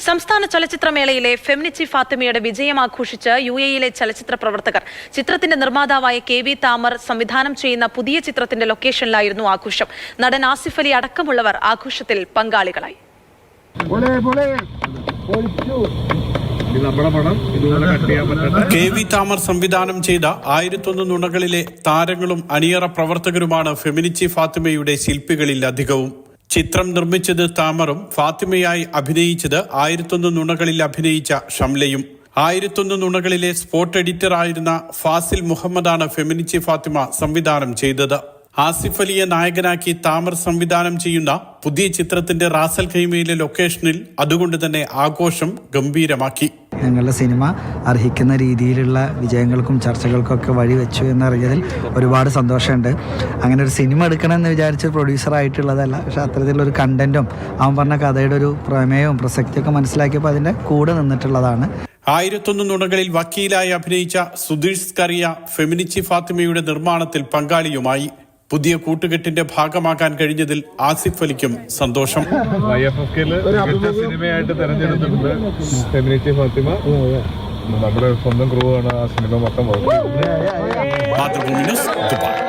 സംസ്ഥാന ചലച്ചിത്രമേളയിലെ ഫെമിനിച്ചി ഫാത്തിമയുടെ വിജയം ആഘോഷിച്ച് UAE-യിലെ ചലച്ചിത്ര പ്രവർത്തകർ. ചിത്രത്തിന്റെ നിർമ്മാതാവായ KV താമർ സംവിധാനം ചെയ്യുന്ന പുതിയ ചിത്രത്തിന്റെ ലൊക്കേഷനിലായിരുന്നു ആഘോഷം. നടൻ ആസിഫ് അലി അടക്കമുള്ളവർ ആഘോഷത്തിൽ പങ്കാളികളായി. KV താമർ സംവിധാനം ചെയ്ത 1001 നുണകളിലെ താരങ്ങളും അണിയറ പ്രവർത്തകരുമാണ് ഫെമിനിച്ചി ഫാത്തിമയുടെ ശില്പികളിൽ അധികവും. ചിത്രം നിർമ്മിച്ചത് താമറും ഫാത്തിമയായി അഭിനയിച്ചത് 1001 നുണകളിൽ അഭിനയിച്ച ഷംലയും. 1001 നുണകളിലെ സ്പോട്ട് എഡിറ്റർ ആയിരുന്ന ഫാസിൽ മുഹമ്മദാണ് ഫെമിനിച്ചി ഫാത്തിമ സംവിധാനം ചെയ്തത്. ആസിഫ് അലിയെ നായകനാക്കി താമർ സംവിധാനം ചെയ്യുന്ന പുതിയ ചിത്രത്തിന്റെ റാസൽ ഖൈമയിലെ ലൊക്കേഷനിൽ അതുകൊണ്ട് തന്നെ ആഘോഷം ഗംഭീരമാക്കി. ഞങ്ങളുടെ സിനിമ അർഹിക്കുന്ന രീതിയിലുള്ള വിജയങ്ങൾക്കും ചർച്ചകൾക്കൊക്കെ വഴിവെച്ചു എന്നറിഞ്ഞതിൽ ഒരുപാട് സന്തോഷമുണ്ട്. അങ്ങനെ ഒരു സിനിമ എടുക്കണമെന്ന് വിചാരിച്ച് പ്രൊഡ്യൂസറായിട്ടുള്ളതല്ല, പക്ഷെ അത്തരത്തിലൊരു കണ്ടന്റും അവൻ പറഞ്ഞ കഥയുടെ ഒരു പ്രമേയവും പ്രസക്തിയൊക്കെ മനസ്സിലാക്കിയപ്പോൾ അതിൻ്റെ കൂടെ നിന്നിട്ടുള്ളതാണ്. 1001 നുണകളിൽ വക്കീലായി അഭിനയിച്ച സുധീഷ് സ്കറിയ ഫെമിനിച്ചി ഫാത്തിമയുടെ നിർമ്മാണത്തിൽ പങ്കാളിയുമായി. പുതിയ കൂട്ടുകെട്ടിന്റെ ഭാഗമാകാൻ കഴിഞ്ഞതിൽ ആസിഫ് അലിക്കും സന്തോഷം. സിനിമയായിട്ട് തെരഞ്ഞെടുത്തിട്ടുണ്ട് ഫെമിനിച്ചി ഫാത്തിമ. നമ്മുടെ സ്വന്തം ക്രൂ ആണ് ആ സിനിമ മൊത്തം. Mathrubhumi news, Dubai.